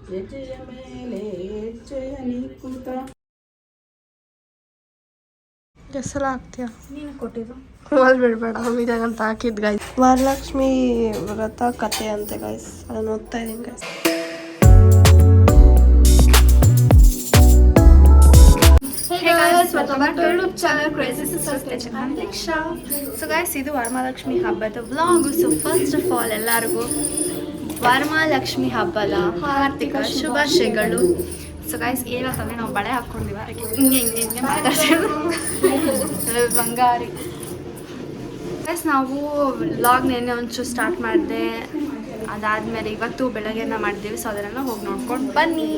ಹೆಜ್ಜೆಯ ಮೇಲೆ ಹೆಜ್ಜೆಯ ನಿಕ್ಕುತ್ತ. ಹೆಸರು ಹಾಕ್ತೀಯ ನೀನು ಕೊಟ್ಟಿದ್ದು ಅಲ್ಲಿ ಬಿಡಬೇಡ ಇದಾಗಂತ ಹಾಕಿದ್ದು ಗಾಯ್ಸ್. ವರಲಕ್ಷ್ಮಿ ವ್ರತ ಕತೆ ಅಂತೆ ಗಾಯ್ಸ್, ಅದನ್ನು ಓದ್ತಾ ಇದ್ದೀನಿ guys. Hey guys, welcome back to our YouTube channel Crazy Sisters Kitchen. I'm Diksha. So guys, ಇದು ವರಮಹಾಲಕ್ಷ್ಮಿ ಹಬ್ಬದ vlog. So first of all ಎಲ್ಲರಿಗೂ ವರಮಹಾಲಕ್ಷ್ಮಿ ಹಬ್ಬದ ಹಾರ್ದಿಕ ಶುಭಾಶಯಗಳು. ಸೊ ಗಾಯ್ಸ್, ಏನಂತಂದರೆ ನಾವು ಬಳೆ ಹಾಕ್ಕೊಂಡಿವ ಹಿಂಗೆ ಮಾತಾಡ್ತೀವಿ ಬಂಗಾರಿ ಗೈಸ್. ನಾವು ವ್ಲಾಗ್ ನೆನ್ನೆ ಒಂಚೂರು ಸ್ಟಾರ್ಟ್ ಮಾಡಿದೆ, ಅದಾದಮೇಲೆ ಇವತ್ತು ಬೆಳಗ್ಗೆನ ಮಾಡಿದ್ದೀವಿ. ಸೊ ಅದನ್ನೆಲ್ಲ ಹೋಗಿ ನೋಡ್ಕೊಂಡು ಬನ್ನಿ.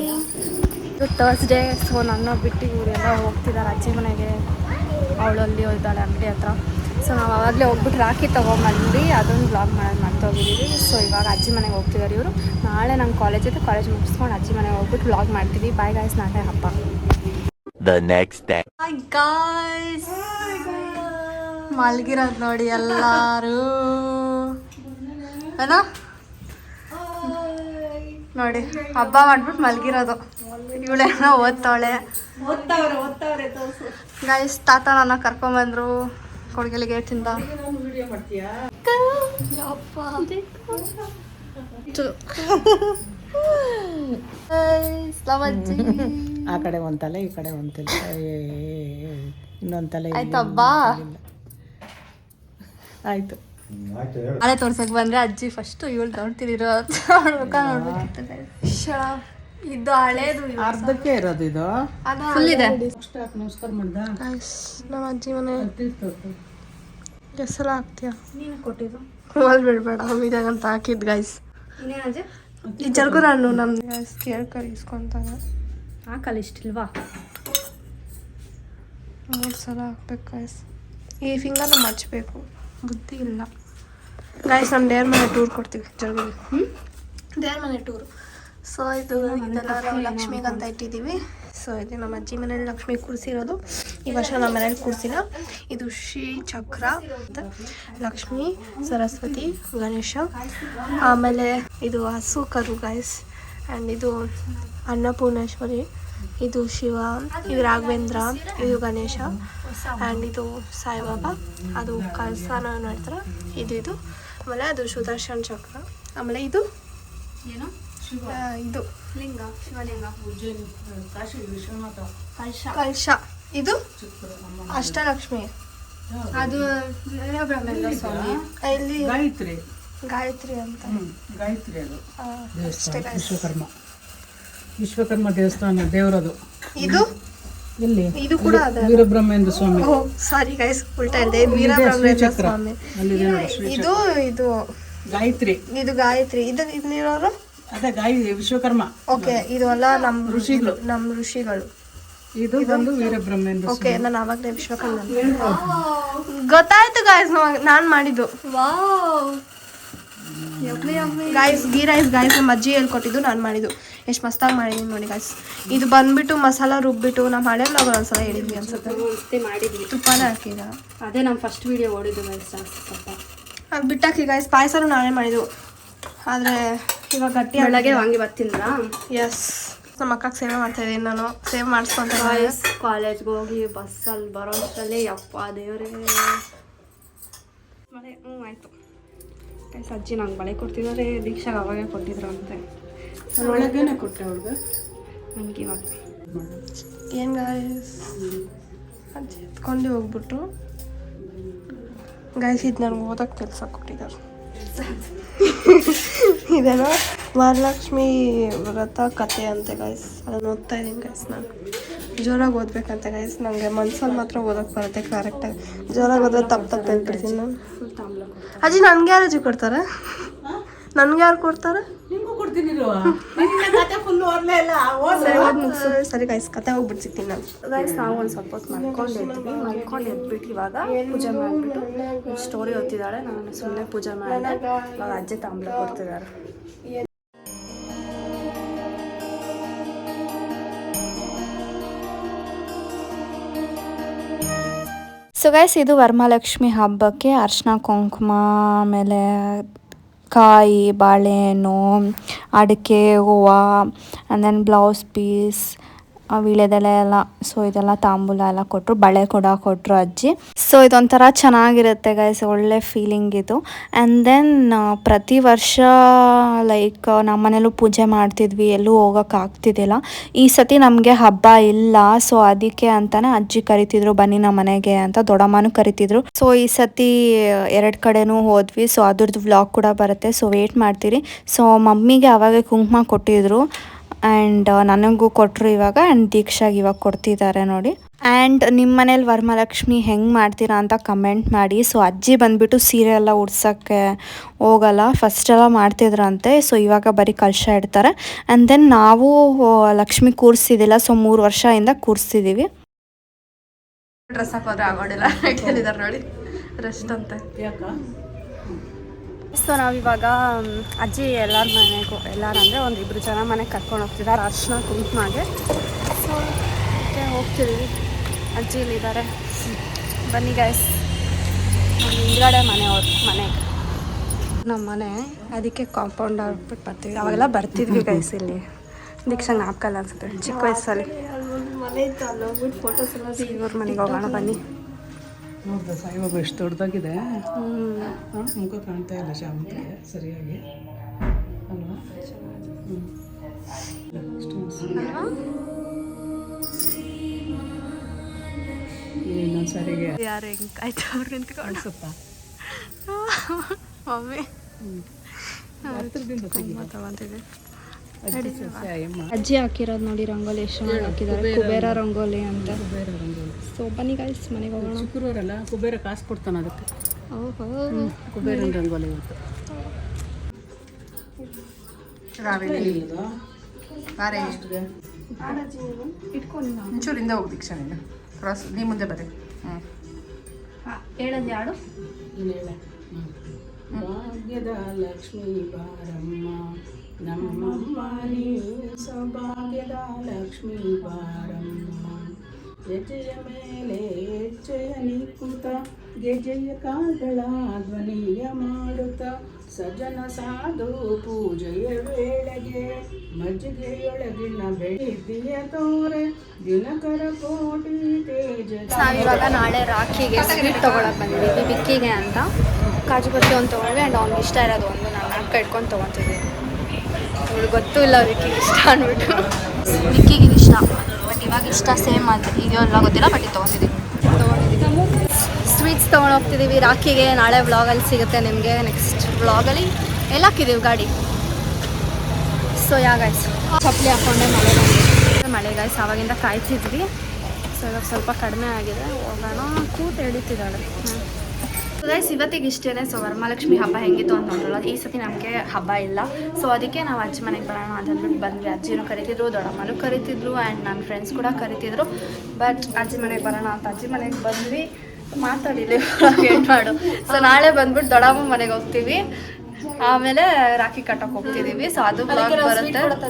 ಇದು ಥರ್ಸ್ಡೇ. ಸೊ ನನ್ನ ಬಿಟ್ಟು ಇವರೆಲ್ಲ ಹೋಗ್ತಿದ್ದಾರೆ ಅಜ್ಜಿ ಮನೆಗೆ. ಅವಳಲ್ಲಿ ಹೋಗ್ತಾಳೆ ಅಂಗಡಿ ಹತ್ರ. ಸೊ ನಾವು ಆವಾಗಲೇ ಹೋಗ್ಬಿಟ್ಟು ರಾಖಿ ತೊಗೊಂಬಂದು ಅದೊಂದು ಬ್ಲಾಗ್ ಮಾಡೋದು ಮಾಡ್ತೋಗಿದ್ದೀವಿ. ಸೊ ಇವಾಗ ಅಜ್ಜಿ ಮನೆಗೆ ಹೋಗ್ತಿದ್ದಾರೆ ಇವರು. ನಾಳೆ ನಮ್ಮ ಕಾಲೇಜ್ ಇದೆ, ಕಾಲೇಜ್ ಮುಗಿಸ್ಕೊಂಡು ಅಜ್ಜಿ ಮನೆಗೆ ಹೋಗ್ಬಿಟ್ಟು ಬ್ಲಾಗ್ ಮಾಡ್ತೀವಿ. ಬಾಯ್ ಗಾಯ್ಸ್, ನಾಳೆ ಹಬ್ಬ. The next day. Hi guys, ಮಲ್ಗಿರೋದು ನೋಡಿ ಎಲ್ಲರೂ ಏನೋ ನೋಡಿ, ಹಬ್ಬ ಮಾಡ್ಬಿಟ್ಟು ಮಲ್ಗಿರೋದು. ಇವಳೇನೋ ಓದ್ತಾವಳೆ ಗೈಸ್. ತಾತ ನನ್ನ ಕರ್ಕೊಂಬಂದ್ರು ಕೊಡ್ಗೆಲಿ ಗೇಟಿಂದ. ಆ ಕಡೆ ಒಂತಲೆ ಈ ಕಡೆ ಒಂತಲೆ ಇನ್ನೊಂತಲೆ ಆಯ್ತಬ್ಬಾ. ಆಯ್ತು. ಹಳೆ ತೋರ್ಸಕ್ ಬಂದ್ರೆ ಅಜ್ಜಿ ಫಸ್ಟ್ ಇವಳು ನೋಡ್ತಿರೋ ಮುಖ ನೋಡ್ಬೇಕಿತ್ತು. ಇದು ಹಳೇದು, ಅರ್ಧಕ್ಕೆ ಇರೋದು ಇದು. ಫುಲ್ ಇದೆ. ನಮಸ್ಕಾರ ಮಾಡ್ದ ನಮ್ಮ ಅಜ್ಜಿ ಮನೆ. ಹೆಸರು ಹಾಕ್ತೀಯ ನೀನು ಕೊಟ್ಟಿದ್ದು ಅಲ್ಲಿ ಬಿಡಬೇಡ ಇದಾಗಂತ ಹಾಕಿದ್ದು ಗಾಯ್ಸ್. ಇನ್ನೇನಜ್ಜಿ ಈ ಜರ್ಗು ನಾನು ನಮ್ಮ ಗಾಯ್ಸ್ ಕೇಳ್ಕರಿ ಇಸ್ಕೊಂತಾಗ ಹಾಕಲ್ಲ ಇಷ್ಟಿಲ್ವಾ? 3 ಸಲ ಹಾಕ್ಬೇಕು ಗಾಯ್ಸ್. ಈ ಫಿಂಗರ್ನ ಮಚ್ಚಬೇಕು, ಬುದ್ಧಿ ಇಲ್ಲ ಗಾಯ್ಸ್. ನಮ್ಮ ದೇವ್ರ ಮನೆ ಟೂರ್ ಕೊಡ್ತೀವಿ ಜರ್ಗಿಗೆ. ದೇವ್ರ ಮನೆ ಟೂರು. ಸೊ ಇದೆಲ್ಲ ನಾವು ಲಕ್ಷ್ಮಿಗಂತ ಇಟ್ಟಿದ್ದೀವಿ. ಸೊ ಇದು ನಮ್ಮ ಅಜ್ಜಿ ಮನೇಲಿ ಲಕ್ಷ್ಮಿ ಕೂರಿಸಿರೋದು. ಈ ವರ್ಷ ನಮ್ಮ ಮನೇಲಿ ಕೂರಿಸಿಲ್ಲ. ಇದು ಶ್ರೀ ಚಕ್ರ, ಲಕ್ಷ್ಮಿ, ಸರಸ್ವತಿ, ಗಣೇಶ, ಆಮೇಲೆ ಇದು ಹಸು ಕರು ಗಾಯ್ಸ್. ಆ್ಯಂಡ್ ಇದು ಅನ್ನಪೂರ್ಣೇಶ್ವರಿ, ಇದು ಶಿವ, ಇದು ರಾಘವೇಂದ್ರ, ಇದು ಗಣೇಶ, ಆ್ಯಂಡ್ ಇದು ಸಾಯಿಬಾಬಾ, ಅದು ಕಳಸನ ನೋಡ್ತಾರೆ. ಇದು ಆಮೇಲೆ ಅದು ಸುದರ್ಶನ್ ಚಕ್ರ. ಆಮೇಲೆ ಇದು ಏನು ಇದು ಲಿಂಗ, ಶಿವಲಿಂಗ, ಕಲಶ. ಇದು ಅಷ್ಟಲಕ್ಷ್ಮಿ, ಅದು ವೀರಬ್ರಹ್ಮೇಂದ್ರ ಸ್ವಾಮಿ. ಇಲ್ಲಿ ಗಾಯತ್ರಿ ಗಾಯತ್ರಿ ಅಂತ. ಗಾಯತ್ರಿ ಅದು ಅಷ್ಟೇ guys. ವಿಶ್ವಕರ್ಮ ದೇವಸ್ಥಾನ ದೇವರದು. ಇದು ಇಲ್ಲಿ ಇದು ಕೂಡ ಅದ. ವೀರಬ್ರಹ್ಮೇಂದ್ರ ಸ್ವಾಮಿ. ಓ ಸಾರಿ ಗೈಸ್, ಉಲ್ಟಾ ಇದೆ. ವೀರಬ್ರಹ್ಮೇಂದ್ರ ಸ್ವಾಮಿ. ಇದು ಇದು ಗಾಯತ್ರಿ, ಇದು ಗಾಯತ್ರಿ. ಇದನ್ನಿರೋರು ಅದೇ ಗಾಯತ್ರಿ ವಿಶ್ವಕರ್ಮ. ಓಕೆ, ಇದು ಎಲ್ಲ ನಮ್ಮ ಋಷಿಗಳು. ಇದು ಬಂದು ವೀರಬ್ರಹ್ಮೇಂದ್ರ. ಓಕೆ, ನಾನು ಆವಾಗಲೇ ವಿಶ್ವಕರ್ಮ ಗೊತ್ತಾಯ್ತು ಗಾಯ್ಸ್. ನಾನು ಮಾಡಿದ್ದು ಗಾಯ್ಸ್, ಗೀ ರೈಸ್ ಗಾಯ್ಸ್. ನಮ್ಮ ಅಜ್ಜಿ ಹೇಳ್ಕೊಟ್ಟಿದ್ದು, ನಾನು ಮಾಡಿದ್ದು. ಎಷ್ಟು ಮಸ್ತಾಗಿ ಮಾಡಿದ್ದೀನಿ ನೋಡಿ ಗಾಯ್ಸ್. ಇದು ಬಂದ್ಬಿಟ್ಟು ಮಸಾಲ ರುಬ್ಬಿಟ್ಟು ನಮ್ಮ ಹಳೆ ಬ್ಲಾಗ್ ಒಂದ್ಸಲ ಹೇಳಿದ್ವಿ ಅನ್ಸುತ್ತೆ, ಮಾಡಿದ್ವಿ. ತುಪ್ಪನೇ ಹಾಕಿದ. ಅದೇ ನಮ್ಮ ಫಸ್ಟ್ ವಿಡಿಯೋ ಓಡಿದ್ದು ಗೈಸ್. ಸ್ವಲ್ಪ ಅದು ಬಿಟ್ಟಾಕಿ ಗಾಯ್ಸ್. ಪಾಯಸನೂ ನಾವೇ ಮಾಡಿದ್ದು, ಆದರೆ ಇವಾಗ ಗಟ್ಟಿ ಬೆಳಗ್ಗೆ ವಾಂಗಿ ಬರ್ತಿದ್ರ. ಎಸ್, ನಮ್ಮ ಅಕ್ಕಗೆ ಸೇವೆ ಮಾಡ್ತಾಯಿದ್ದೀನಿ ನಾನು. ಸೇವ್ ಮಾಡಿಸ್ಕೊಂತ ಕಾಲೇಜ್ಗೆ ಹೋಗಿ ಬಸ್ಸಲ್ಲಿ ಬರೋ ಅಷ್ಟರಲ್ಲಿ ಯಪ್ಪ ದೇವರೇ ಮಳೆ. ಆಯಿತು ಗೈಸ್, ಅಜ್ಜಿ ನಂಗೆ ಬಳೆ ಕೊಡ್ತಿದ್ದಾರೆ. ದೀಕ್ಷಾಗೆ ಅವಾಗೇ ಕೊಟ್ಟಿದ್ರು ಅಂತೆ. ಒಳಗೇನೆ ಕೊಟ್ಟೆ ಅವ್ರಿಗೆ. ನನಗೆ ಇವಾಗ ಏನು ಗಾಯ್ಸ್, ಅಜ್ಜಿ ಎತ್ಕೊಂಡು ಹೋಗ್ಬಿಟ್ಟು ಗಾಯ್ಸ್, ಇದು ನನಗೆ ಓದೋಕ್ಕೆ ಕೆಲಸ ಕೊಟ್ಟಿದ್ದಾರೆ. ಇದೇನೋ ವರಲಕ್ಷ್ಮಿ ವ್ರತ ಕತೆ ಅಂತೆ ಗಾಯ್ಸ್, ಅದನ್ನು ಓದ್ತಾ ಇದ್ದೀನಿ ಗಾಯ್ಸ್. ನಾನು ಜೋರಾಗಿ ಓದ್ಬೇಕಂತೆ ಗಾಯ್ಸ್. ನನಗೆ ಮನ್ಸಲ್ಲಿ ಮಾತ್ರ ಓದೋಕ್ಕೆ ಬರುತ್ತೆ ಕರೆಕ್ಟಾಗಿ. ಜೋರಾಗಿ ಓದೋದು ತಪ್ಪು ಹೇಳ್ಬಿಡ್ತೀನಿ ನಾನು. ಅಜ್ಜಿ ನನಗೆ ಯಾರು ಅಜ್ಜಿ ಕೊಡ್ತಾರೆ? ನನಗೆ ಯಾರು ಕೊಡ್ತಾರೆ? ನಿಮಗೂ ಕೊಡ್ತೀನಿ. ಸರಿ ಗಾಯ್ಸ್, ಕತೆ ಹೋಗ್ಬಿಟ್ಟು ಸಿಗ್ತೀನಿ ನಾನು. ಗೈಸ್, ನಾವು ಒಂದು ಸ್ವಲ್ಪ ಹೊತ್ತು ಮಲ್ಕೊಂಡು ಎದ್ಬಿಟ್ಟು ಇವಾಗ ಪೂಜೆ ಮಾಡಿಬಿಟ್ಟು ಸ್ಟೋರಿ ಓದ್ತಿದ್ದಾಳೆ. ನಾನು ಸುಮ್ಮನೆ ಪೂಜೆ ಮಾಡಿದೆ. ಇವಾಗ ಅಜ್ಜಿ ತಾಂಬೂಲ ಕೊಡ್ತಿದ್ದಾರೆ. ಸೊ ಗೈಸ್, ಇದು ವರಮಹಾಲಕ್ಷ್ಮಿ ಹಬ್ಬಕ್ಕೆ ಅರ್ಶಿನ ಕುಂಕುಮ ಆಮೇಲೆ ಕಾಯಿ, ಬಾಳೆಹಣ್ಣು, ಅಡಿಕೆ, ಹೂವು, ಆ್ಯಂಡ್ ದೆನ್ ಬ್ಲೌಸ್ ಪೀಸ್, ವೀಳ್ಯದೆಲೆ ಎಲ್ಲ. ಸೊ ಇದೆಲ್ಲ ತಾಂಬೂಲ ಎಲ್ಲ ಕೊಟ್ಟರು, ಬಳೆ ಕೂಡ ಕೊಟ್ಟರು ಅಜ್ಜಿ. ಸೊ ಇದೊಂಥರ ಚೆನ್ನಾಗಿರುತ್ತೆ ಗೈಸ್, ಒಳ್ಳೆ ಫೀಲಿಂಗ್ ಇದು. ಆ್ಯಂಡ್ ದೆನ್ ಪ್ರತಿ ವರ್ಷ ಲೈಕ್ ನಮ್ಮ ಮನೇಲೂ ಪೂಜೆ ಮಾಡ್ತಿದ್ವಿ, ಎಲ್ಲೂ ಹೋಗೋಕ್ಕಾಗ್ತಿದ್ದಿಲ್ಲ. ಈ ಸತಿ ನಮಗೆ ಹಬ್ಬ ಇಲ್ಲ, ಸೊ ಅದಕ್ಕೆ ಅಂತಲೇ ಅಜ್ಜಿ ಕರಿತಿದ್ರು ಬನ್ನಿ ನಮ್ಮ ಮನೆಗೆ ಅಂತ, ದೊಡ್ಡಮ್ಮನೂ ಕರಿತಿದ್ರು. ಸೊ ಈ ಸತಿ 2 ಕಡೆನೂ ಹೋದ್ವಿ. ಸೊ ಅದ್ರದ್ದು ವ್ಲಾಗ್ ಕೂಡ ಬರುತ್ತೆ, ಸೊ ವೇಟ್ ಮಾಡ್ತೀರಿ. ಸೊ ಮಮ್ಮಿಗೆ ಅವಾಗೆ ಕುಂಕುಮ ಕೊಟ್ಟಿದ್ರು ಆ್ಯಂಡ್ ನನಗೂ ಕೊಟ್ಟರು ಇವಾಗ, ಆ್ಯಂಡ್ ದೀಕ್ಷಾಗೆ ಇವಾಗ ಕೊಡ್ತಿದ್ದಾರೆ ನೋಡಿ. ಆ್ಯಂಡ್ ನಿಮ್ಮ ಮನೇಲಿ ವರಮಹಾಲಕ್ಷ್ಮಿ ಹೆಂಗೆ ಮಾಡ್ತೀರಾ ಅಂತ ಕಮೆಂಟ್ ಮಾಡಿ. ಸೊ ಅಜ್ಜಿ ಬಂದುಬಿಟ್ಟು ಸೀರೆ ಎಲ್ಲ ಉಡ್ಸೋಕ್ಕೆ ಹೋಗಲ್ಲ, ಫಸ್ಟೆಲ್ಲ ಮಾಡ್ತಿದ್ರಂತೆ. ಸೊ ಇವಾಗ ಬರೀ ಕಲಶ ಇಡ್ತಾರೆ. ಆ್ಯಂಡ್ ದೆನ್ ನಾವು ಲಕ್ಷ್ಮಿ ಕೂರಿಸಿದ್ದಿಲ್ಲ, ಸೊ 3 ವರ್ಷದಿಂದ ಕೂರಿಸ್ತಿದ್ದೀವಿ. ಡ್ರೆಸ್ ಹಾಕೋದ್ರೆ ಆಗೋದಿಲ್ಲ ಹೇಳಿದಾರೆ ನೋಡಿ, ರೆಸ್ಟ್ ಅಂತೆ. ಯಾಕ ಸೊ ನಾವಿವಾಗ ಅಜ್ಜಿ ಎಲ್ಲರ ಮನೆಗೂ, ಎಲ್ಲರೂ ಅಂದರೆ 1-2 ಜನ ಮನೆಗೆ ಕರ್ಕೊಂಡು ಹೋಗ್ತಿದ್ದಾರೆ ಅರ್ಶಿನ ಕುಂಕುಮಗೆ. ಸೊ ಹೋಗ್ತಿದ್ದೀವಿ, ಅಜ್ಜಿ ಇಲ್ಲಿದ್ದಾರೆ, ಬನ್ನಿ ಗೈಸ್. ನಮ್ಮ ಹಿಂದ್ಗಡೆ ಮನೆಗೆ ನಮ್ಮ ಮನೆ, ಅದಕ್ಕೆ ಕಾಂಪೌಂಡ್ ಆಗ್ಬಿಟ್ಟು ಬರ್ತೀವಿ. ಅವಾಗೆಲ್ಲ ಬರ್ತಿದ್ವಿ ಗೈಸ್ ಇಲ್ಲಿ. ದೀಕ್ಷಾ ಜ್ಞಾಪಕಲ್ಲ ಅನ್ಸುತ್ತೆ ಚಿಕ್ಕ ವಯಸ್ಸಲ್ಲಿ. ಮನೆ ಇತ್ತು, ಅಲ್ಲಿ ಹೋಗ್ಬಿಟ್ಟು ಫೋಟೋಸ್ ಎಲ್ಲ ಇವ್ರ ಮನೆಗೆ ಹೋಗೋಣ ಬನ್ನಿ. ನೋಡ್ದ ಸಾಯಿಬಾಬ ಎಷ್ಟು ದೊಡ್ಡದಾಗಿದೆ. ಮುಖ ಕಾಣ್ತಾ ಇಲ್ಲ ಶಾಂತಿಗೆ ಸರಿಯಾಗಿ ಅಲ್ವಾ? ಇನ್ನೊಂದು ಸರಿಗೆ ಯಾರು ಹೆಂಗೆ ಆಯ್ತು ಅವ್ರು ನಿಂತ್ಕೊಂಡು ಅನ್ಸುತ್ತಾ? ಮಮ್ಮಿ ಹತ್ರದಿಂದ ತಗೊಂತಿದ್ದೆ. ಅಮ್ಮ ಅಜ್ಜಿ ಹಾಕಿರೋದು ನೋಡಿ ರಂಗೋಲಿ, ಎಷ್ಟು ಚೆನ್ನಾಗಿ ಹಾಕಿದ್ದಾರೆ, ಕುಬೇರ ರಂಗೋಲಿ ಅಂತ. ಕುಬೇರ ರಂಗೋಲಿ. ಸೊ ಬನ್ನಿ ಗೈಸ್ ಮನೆಗೆ ಹೋಗೋಣ. ಶುಕ್ರವಾರಲ್ಲ ಕುಬೇರ ಕಾಸು ಕೊಡ್ತಾನೆ ಅದಕ್ಕೆ. ಓಹೋ, ಕುಬೇರನ ರಂಗೋಲಿ ಇವತ್ತು. ಒಂಚೂರಿಂದ ಹೋಗಿ ದೀಕ್ಷಾ ನೀನು ಕ್ರಾಸ್, ನೀ ಮುಂದೆ ಬರ್ರಿ. ಹೇಳೋದು ಯಾರು? ಭಾಗ್ಯದ ಲಕ್ಷ್ಮೀ ಬಾರಮ್ಮ ನಮ್ಮಮ್ಮ ನೀನು ಸೌಭಾಗ್ಯದ ಲಕ್ಷ್ಮೀ ಬಾರಮ್ಮ. ಹೆಜ್ಜೆಯ ಮೇಲೆ ಹೆಜ್ಜೆಯ ನಿಕ್ಕುತ್ತ ಗೆಜ್ಜೆಯ ಕಾಲ್ಗಳ ಧ್ವನಿಯ ಮಾಡುತ್ತ ಸಜ್ಜನ ಸಾಧು ಪೂಜೆಯ ವೇಳೆಗೆ ಮಜ್ಜಿಗೆಯೊಳಗಿನ ಬೆಳ್ಳಿಯ ತೋರೆ ದಿನಕರ ಕೋಟಿ ತೇಜ. ನಾವಿವಾಗ ನಾಳೆ ರಾಖಿಗೆ ಸ್ವೀಟ್ ತೊಗೊಳಕ್ಕೆ ಬಂದಿದ್ದೀವಿ ವಿಕ್ಕಿಗೆ ಅಂತ. ಕಾಜು ಬರ್ಫಿ ಒಂದು ತೊಗೊಂಡ್ವಿ ಆ್ಯಂಡ್ ಅವ್ನಿಗೆ ಇಷ್ಟ ಇರೋದು ಒಂದು ನಾನು ನಾಲ್ಕು ಇಟ್ಕೊಂಡು ತೊಗೊತಿದ್ವಿ. ಅವ್ಳಿಗೆ ಗೊತ್ತೂ ಇಲ್ಲ ವಿಕ್ಕಿಗೆ ಇಷ್ಟ ಅಂದ್ಬಿಟ್ಟು. ವಿಕ್ಕಿಗೆ ಇಷ್ಟ, ಬಟ್ ಇವಾಗ ಇಷ್ಟ ಸೇಮ್ ಅದು ಇದೆಯೋ ಎಲ್ಲ ಗೊತ್ತಿಲ್ಲ, ಬಟ್ ಇದು ತೊಗೊಂಡಿದ್ದೀವಿ. ಸ್ವೀಟ್ಸ್ ತೊಗೊಂಡು ಹೋಗ್ತಿದ್ದೀವಿ ರಾಖಿಗೆ. ನಾಳೆ ವ್ಲಾಗಲ್ಲಿ ಸಿಗುತ್ತೆ ನಿಮಗೆ. ನೆಕ್ಸ್ಟ್ ವ್ಲಾಗಲ್ಲಿ ಎಲ್ಲ ಹಾಕಿದ್ದೀವಿ ಗಾಡಿ. ಸೊ ಗೈಸ್ ಚಪ್ಪಲಿ ಹಾಕ್ಕೊಂಡೆ ಮಳೆ ಗೈಸ್ ಆವಾಗಿಂದ ಕಾಯ್ತಿದ್ವಿ. ಸೊ ಇವಾಗ ಸ್ವಲ್ಪ ಕಡಿಮೆ ಆಗಿದೆ, ಹೋಗೋಣ. ಕೂತು ಎಡಿತಿದ್ದಾಳೆ. ಗೈಸ್ ಇವತ್ತಿಗೆ ಇಷ್ಟೇ. ಸೊ ವರಮಹಾಲಕ್ಷ್ಮಿ ಹಬ್ಬ ಹೆಂಗಿತ್ತು ಅಂತ ನೋಡೋಲ್ಲ. ಈ ಸತಿ ನಮಗೆ ಹಬ್ಬ ಇಲ್ಲ, ಸೊ ಅದಕ್ಕೆ ನಾವು ಅಜ್ಜಿ ಮನೆಗೆ ಬರೋಣ ಅಂತ ಅಂದ್ಬಿಟ್ಟು ಬಂದ್ವಿ. ಅಜ್ಜಿನೂ ಕರಿತಿದ್ರು, ದೊಡ್ಡಮ್ಮನೂ ಕರಿತಿದ್ರು, ಆ್ಯಂಡ್ ನನ್ನ ಫ್ರೆಂಡ್ಸ್ ಕೂಡ ಕರಿತಿದ್ರು. ಬಟ್ ಅಜ್ಜಿ ಮನೆಗೆ ಬರೋಣ ಅಂತ ಅಜ್ಜಿ ಮನೆಗೆ ಬಂದ್ವಿ. ಮಾತಾಡಿಲ್ಲ ಏನು ಮಾಡು. ಸೊ ನಾಳೆ ಬಂದ್ಬಿಟ್ಟು ದೊಡ್ಡಮ್ಮ ಮನೆಗೆ ಹೋಗ್ತೀವಿ, ಆಮೇಲೆ ರಾಖಿ ಕಟ್ಟೋಕೆ ಹೋಗ್ತಿದ್ದೀವಿ. ಸೊ ಅದು ಬ್ಲಾಗ್ ಬರುತ್ತೆ.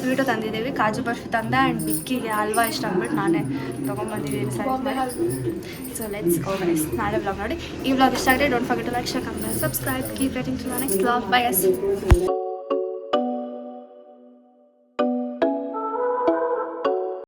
ಸ್ವೀಟು ತಂದಿದ್ದೀವಿ, ಕಾಜು ಬರ್ಫಿ ತಂದೆ, ಆ್ಯಂಡ್ ಬಿಕ್ಕಿಗೆ ಹಲ್ವಾ ಇಷ್ಟ ಅಂದ್ಬಿಟ್ಟು ನಾನೇ ತೊಗೊಂಬಂದಿದ್ದೀನಿ ಸರಿ. ಸೊ ಲೆಟ್ಸ್ ಗೋ ಗೈಸ್, ನಾಳೆ ಬ್ಲಾಗ್ ನೋಡಿ. ಈ ಬ್ಲಾಗ್ ಇಷ್ಟ ಆದರೆ don't forget to like, share, comment, subscribe, keep waiting to the next blog. Bye guys.